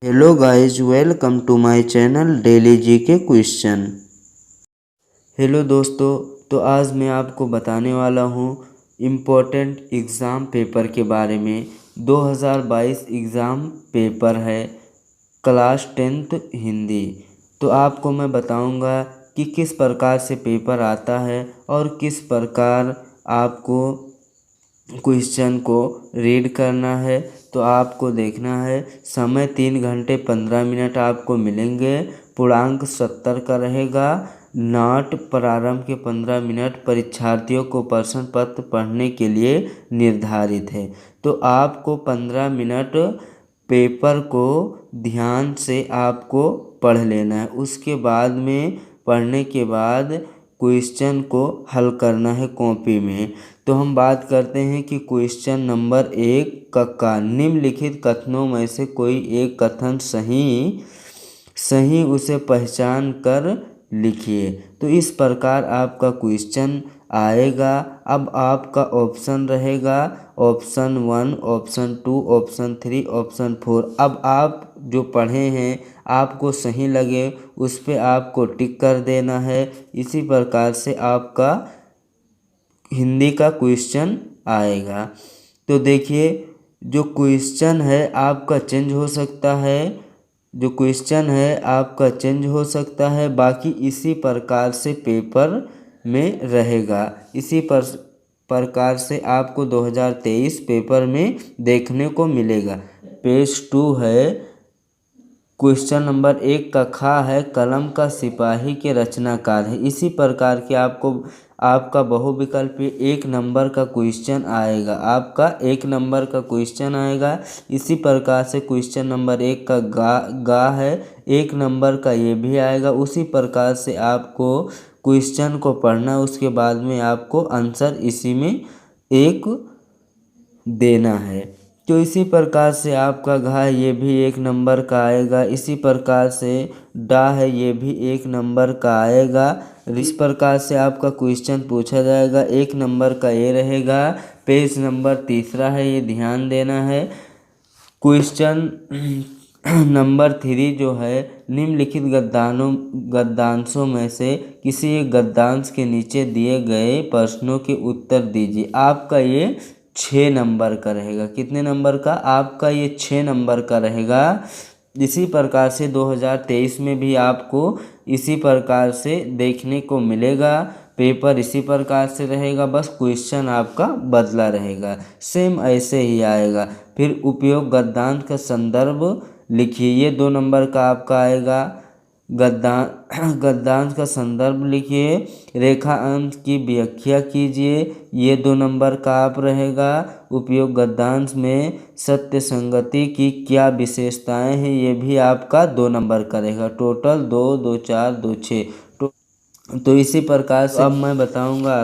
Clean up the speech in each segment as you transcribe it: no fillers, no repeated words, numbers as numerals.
Hello guys, welcome to my channel daily GK question. Hello दोस्तों, तो आज मैं आपको बताने वाला हूँ इम्पोर्टेंट एग्ज़ाम पेपर के बारे में। 2022 एग्ज़ाम पेपर है क्लास 10th हिंदी। तो आपको मैं बताऊँगा कि किस प्रकार से पेपर आता है और किस प्रकार आपको क्वेश्चन को रीड करना है। तो आपको देखना है, समय 3 घंटे 15 मिनट आपको मिलेंगे। पूर्णांक 70 का रहेगा। नॉट प्रारंभ के 15 मिनट परीक्षार्थियों को प्रश्न पत्र पढ़ने के लिए निर्धारित है। तो आपको 15 मिनट पेपर को ध्यान से आपको पढ़ लेना है। उसके बाद में पढ़ने के बाद क्वेश्चन को हल करना है कॉपी में। तो हम बात करते हैं कि क्वेश्चन नंबर 1 का निम्नलिखित कथनों में से कोई एक कथन सही उसे पहचान कर लिखिए। तो इस प्रकार आपका क्वेश्चन आएगा। अब आपका ऑप्शन रहेगा ऑप्शन 1, ऑप्शन 2, ऑप्शन 3, ऑप्शन 4। अब आप जो पढ़े हैं आपको सही लगे उस पर आपको टिक कर देना है। इसी प्रकार से आपका हिंदी का क्वेश्चन आएगा। तो देखिए, जो क्वेश्चन है आपका चेंज हो सकता है, बाकी इसी प्रकार से पेपर में रहेगा। इसी प्रकार से आपको 2023 पेपर में देखने को मिलेगा। पेज 2 है, क्वेश्चन नंबर 1 का खा है कलम का सिपाही के रचनाकार है। इसी प्रकार के आपका बहुविकल्पी 1 नंबर का क्वेश्चन आएगा। इसी प्रकार से क्वेश्चन नंबर 1 का गा है 1 नंबर का ये भी आएगा। उसी प्रकार से आपको क्वेश्चन को पढ़ना, उसके बाद में आपको आंसर इसी में एक देना है। तो इसी प्रकार से आपका घा है ये भी 1 नंबर का आएगा। इसी प्रकार से डा है ये भी 1 नंबर का आएगा। इस प्रकार से आपका क्वेश्चन पूछा जाएगा। 1 नंबर का ये रहेगा। पेज नंबर 3 है, ये ध्यान देना है। क्वेश्चन नंबर 3 जो है, निम्नलिखित गद्यांशों में से किसी एक गद्यांश के नीचे दिए गए प्रश्नों के उत्तर दीजिए। आपका ये 6 नंबर का रहेगा। कितने नंबर का? आपका ये 6 नंबर का रहेगा। इसी प्रकार से 2023 में भी आपको इसी प्रकार से देखने को मिलेगा। पेपर इसी प्रकार से रहेगा, बस क्वेश्चन आपका बदला रहेगा, सेम ऐसे ही आएगा। फिर उपयोग गद्यांश का संदर्भ लिखिए, ये 2 नंबर का आपका आएगा। गद्यांश का संदर्भ लिखिए। रेखा अंश की व्याख्या कीजिए, ये 2 नंबर का आप रहेगा। उपयोग गद्यांश में सत्य संगति की क्या विशेषताएं हैं, ये भी आपका 2 नंबर का रहेगा। टोटल 2, 2, 4, 2, 6। तो इसी प्रकार से अब मैं बताऊंगा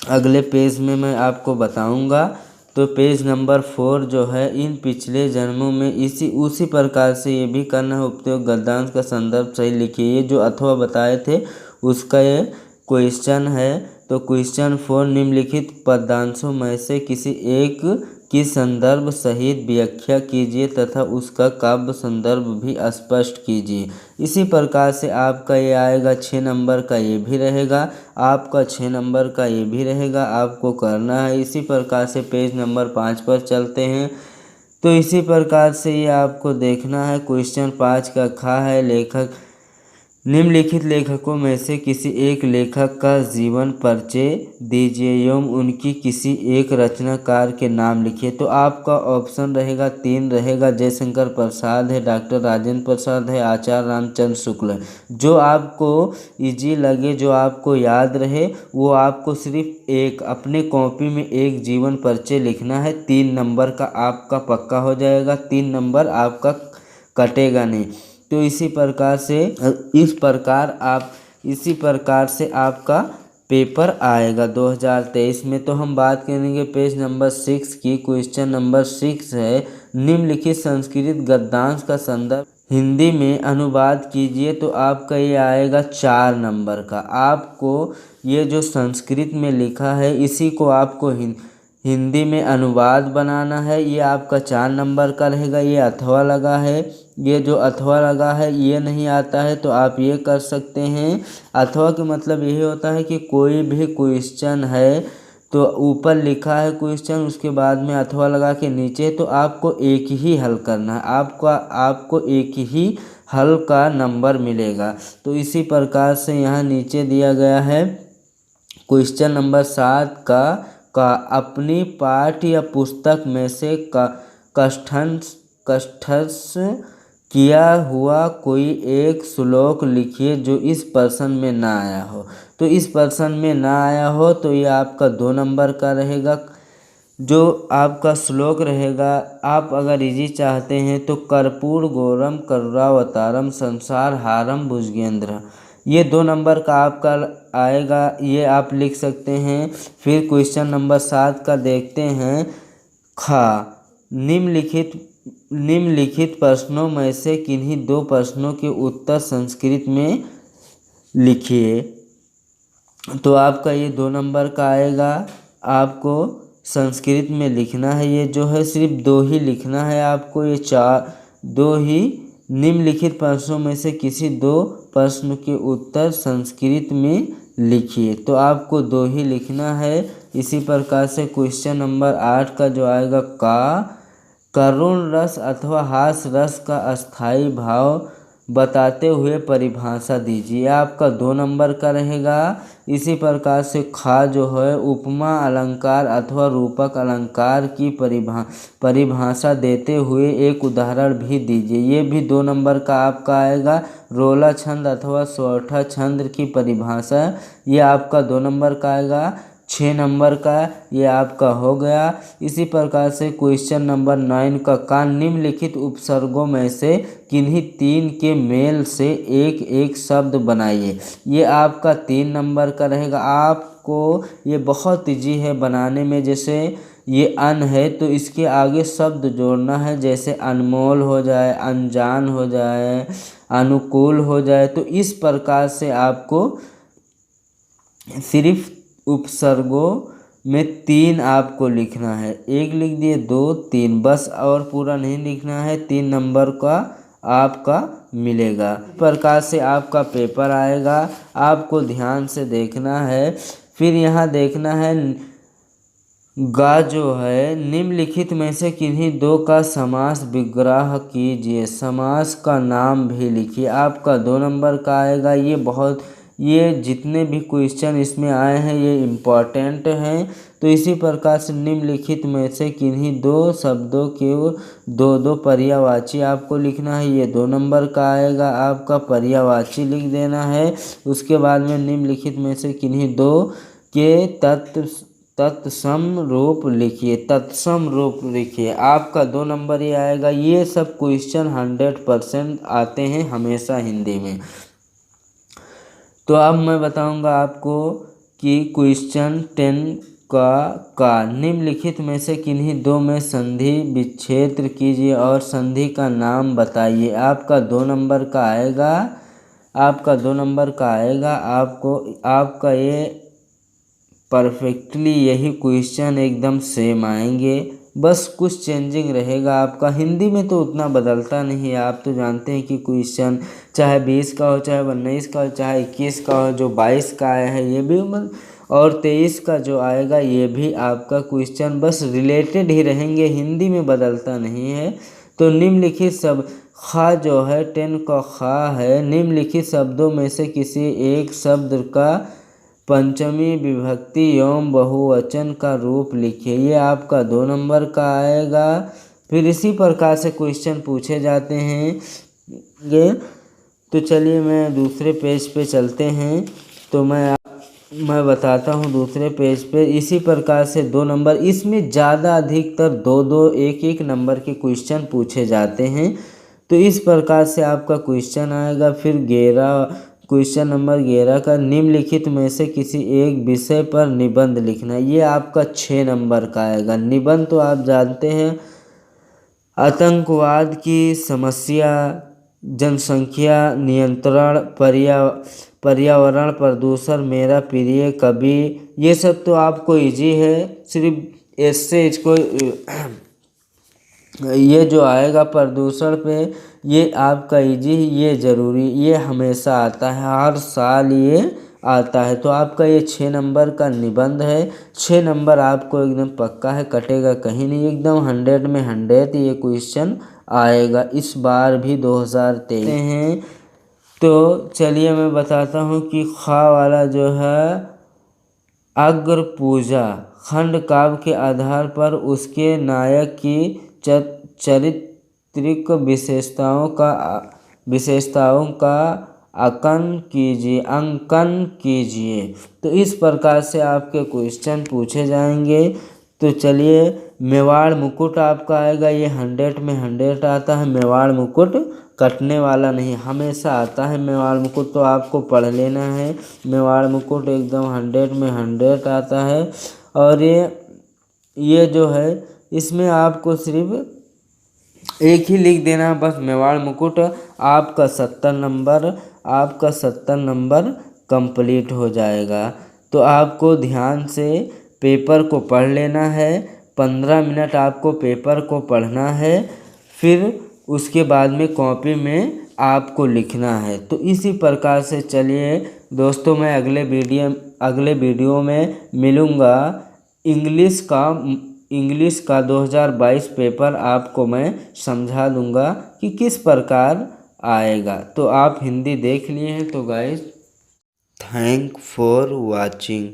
अगले पेज में मैं आपको बताऊंगा। तो पेज नंबर 4 जो है, इन पिछले जन्मों में उसी प्रकार से ये भी करना है। उपयोग गद्यांश का संदर्भ सही लिखिए, ये जो अथवा बताए थे उसका ये क्वेश्चन है। तो क्वेश्चन 4, निम्नलिखित पदांशों में से किसी एक की संदर्भ सहित व्याख्या कीजिए तथा उसका काव्य संदर्भ भी स्पष्ट कीजिए। इसी प्रकार से आपका ये आएगा। 6 नंबर का ये भी रहेगा। आपका 6 नंबर का ये भी रहेगा, आपको करना है। इसी प्रकार से पेज नंबर 5 पर चलते हैं। तो इसी प्रकार से ये आपको देखना है। क्वेश्चन 5 का खा है लेखक, निम्नलिखित लेखकों में से किसी एक लेखक का जीवन परिचय दीजिए एवं उनकी किसी एक रचनाकार के नाम लिखिए। तो आपका ऑप्शन रहेगा 3 रहेगा। जयशंकर प्रसाद है, डॉक्टर राजेंद्र प्रसाद है, आचार्य रामचंद्र शुक्ल है। जो आपको इजी लगे, जो आपको याद रहे, वो आपको सिर्फ एक अपने कॉपी में एक जीवन परिचय लिखना है। 3 नंबर का आपका पक्का हो जाएगा, 3 नंबर आपका कटेगा नहीं। तो इसी प्रकार से आपका पेपर आएगा 2023 में। तो हम बात करेंगे पेज नंबर 6 की। क्वेश्चन नंबर 6 है, निम्नलिखित संस्कृत गद्यांश का संदर्भ हिंदी में अनुवाद कीजिए। तो आपका ये आएगा 4 नंबर का। आपको ये जो संस्कृत में लिखा है इसी को आपको हिंदी में अनुवाद बनाना है, ये आपका 4 नंबर का रहेगा। ये अथवा लगा है, ये जो अथवा लगा है ये नहीं आता है तो आप ये कर सकते हैं। अथवा का मतलब यही होता है कि कोई भी क्वेश्चन है तो ऊपर लिखा है क्वेश्चन, उसके बाद में अथवा लगा के नीचे, तो आपको एक ही हल करना है, आपको एक ही हल का नंबर मिलेगा। तो इसी प्रकार से यहाँ नीचे दिया गया है क्वेश्चन नंबर 7 का अपनी पाठ या पुस्तक में से कंठस्थ किया हुआ कोई एक श्लोक लिखिए जो इस प्रश्न में ना आया हो। तो इस प्रश्न में ना आया हो तो ये आपका 2 नंबर का रहेगा। जो आपका श्लोक रहेगा, आप अगर इजी चाहते हैं तो कर्पूर गौरम करुणावतारम संसार हारम भुजगेंद्र, ये 2 नंबर का आपका आएगा, ये आप लिख सकते हैं। फिर क्वेश्चन नंबर 7 का देखते हैं। खा निम्नलिखित प्रश्नों में से किन्हीं 2 प्रश्नों के उत्तर संस्कृत में लिखिए। तो आपका ये 2 नंबर का आएगा। आपको संस्कृत में लिखना है, ये जो है सिर्फ 2 ही लिखना है आपको। ये 2 ही निम्नलिखित प्रश्नों में से किसी 2 प्रश्न के उत्तर संस्कृत में लिखिए। तो आपको 2 ही लिखना है। इसी प्रकार से क्वेश्चन नंबर 8 का जो आएगा करुण रस अथवा हास रस का अस्थाई भाव बताते हुए परिभाषा दीजिए, आपका 2 नंबर का रहेगा। इसी प्रकार से खा जो है उपमा अलंकार अथवा रूपक अलंकार की परिभाषा देते हुए एक उदाहरण भी दीजिए, ये भी 2 नंबर का आपका आएगा। रोला छंद अथवा सौठा छंद की परिभाषा, ये आपका 2 नंबर का आएगा। 6 नंबर का ये आपका हो गया। इसी प्रकार से क्वेश्चन नंबर 9 का निम्नलिखित उपसर्गों में से किन्हीं 3 के मेल से एक एक शब्द बनाइए, ये आपका 3 नंबर का रहेगा। आपको ये बहुत ईजी है बनाने में। जैसे ये अन है तो इसके आगे शब्द जोड़ना है, जैसे अनमोल हो जाए, अनजान हो जाए, अनुकूल हो जाए। तो इस प्रकार से आपको सिर्फ उपसर्गों में 3 आपको लिखना है। एक लिख दिए, 2, 3 बस, और पूरा नहीं लिखना है। 3 नंबर का आपका मिलेगा। इस प्रकार से आपका पेपर आएगा, आपको ध्यान से देखना है। फिर यहाँ देखना है गा जो है निम्नलिखित में से किन्हीं 2 का समास विग्रह कीजिए, समास का नाम भी लिखिए, आपका 2 नंबर का आएगा। ये जितने भी क्वेश्चन इसमें आए हैं ये इम्पॉर्टेंट हैं। तो इसी प्रकार से निम्नलिखित में से किन्हीं 2 शब्दों के 2 पर्यायवाची आपको लिखना है, ये 2 नंबर का आएगा। आपका पर्यायवाची लिख देना है। उसके बाद में निम्नलिखित में से किन्हीं 2 के तत्सम रूप लिखिए, तत्सम रूप लिखिए, आपका 2 नंबर ये आएगा। ये सब क्वेश्चन 100% आते हैं हमेशा हिंदी में। तो अब मैं बताऊंगा आपको कि क्वेश्चन 10 का निम्नलिखित में से किन्हीं 2 में संधि विच्छेद कीजिए और संधि का नाम बताइए, आपका 2 नंबर का आएगा। आपका 2 नंबर का आएगा। आपका ये परफेक्टली यही क्वेश्चन एकदम सेम आएंगे, बस कुछ चेंजिंग रहेगा। आपका हिंदी में तो उतना बदलता नहीं है, आप तो जानते हैं कि क्वेश्चन चाहे 20 का हो, चाहे 19 का हो, चाहे 21 का हो, जो 22 का आया है ये भी, और 23 का जो आएगा ये भी आपका क्वेश्चन बस रिलेटेड ही रहेंगे, हिंदी में बदलता नहीं है। तो निम्नलिखित सब खा जो है 10 का खा है, निम्नलिखित शब्दों में से किसी एक शब्द का पंचमी विभक्ति एवं बहुवचन का रूप लिखिए, ये आपका 2 नंबर का आएगा। फिर इसी प्रकार से क्वेश्चन पूछे जाते हैं ये। तो चलिए मैं दूसरे पेज पे चलते हैं। तो मैं बताता हूँ दूसरे पेज पे। इसी प्रकार से 2 नंबर, इसमें ज़्यादा अधिकतर 2-2 1-1 नंबर के क्वेश्चन पूछे जाते हैं। तो इस प्रकार से आपका क्वेश्चन आएगा। फिर क्वेश्चन नंबर 11 का निम्नलिखित में से किसी एक विषय पर निबंध लिखना, ये आपका 6 नंबर का आएगा। निबंध तो आप जानते हैं, आतंकवाद की समस्या, जनसंख्या नियंत्रण, पर्यावरण प्रदूषण, मेरा प्रिय कवि, ये सब तो आपको इजी है। सिर्फ इससे इसको ये जो आएगा प्रदूषण पे, ये आपका इजी, ये ज़रूरी, ये हमेशा आता है, हर साल ये आता है। तो आपका ये 6 नंबर का निबंध है। 6 नंबर आपको एकदम पक्का है, कटेगा कहीं नहीं, एकदम 100 में 100 ये क्वेश्चन आएगा इस बार भी 2023 हैं। तो चलिए मैं बताता हूँ कि खा वाला जो है अग्र पूजा खंड काव्य के आधार पर उसके नायक की चारित्रिक विशेषताओं का अंकन कीजिए। तो इस प्रकार से आपके क्वेश्चन पूछे जाएंगे। तो चलिए, मेवाड़ मुकुट आपका आएगा, ये 100 में 100 आता है। मेवाड़ मुकुट कटने वाला नहीं, हमेशा आता है मेवाड़ मुकुट, तो आपको पढ़ लेना है। मेवाड़ मुकुट एकदम 100 में 100 आता है। और ये जो है इसमें आपको सिर्फ एक ही लिख देना, बस मेवाड़ मुकुट। आपका 70 नंबर कंप्लीट हो जाएगा। तो आपको ध्यान से पेपर को पढ़ लेना है। 15 मिनट आपको पेपर को पढ़ना है, फिर उसके बाद में कॉपी में आपको लिखना है। तो इसी प्रकार से चलिए दोस्तों, मैं अगले वीडियो में मिलूँगा। इंग्लिश का 2022 पेपर आपको मैं समझा दूंगा कि किस प्रकार आएगा। तो आप हिंदी देख लिए हैं। तो गाइस, थैंक फॉर वाचिंग।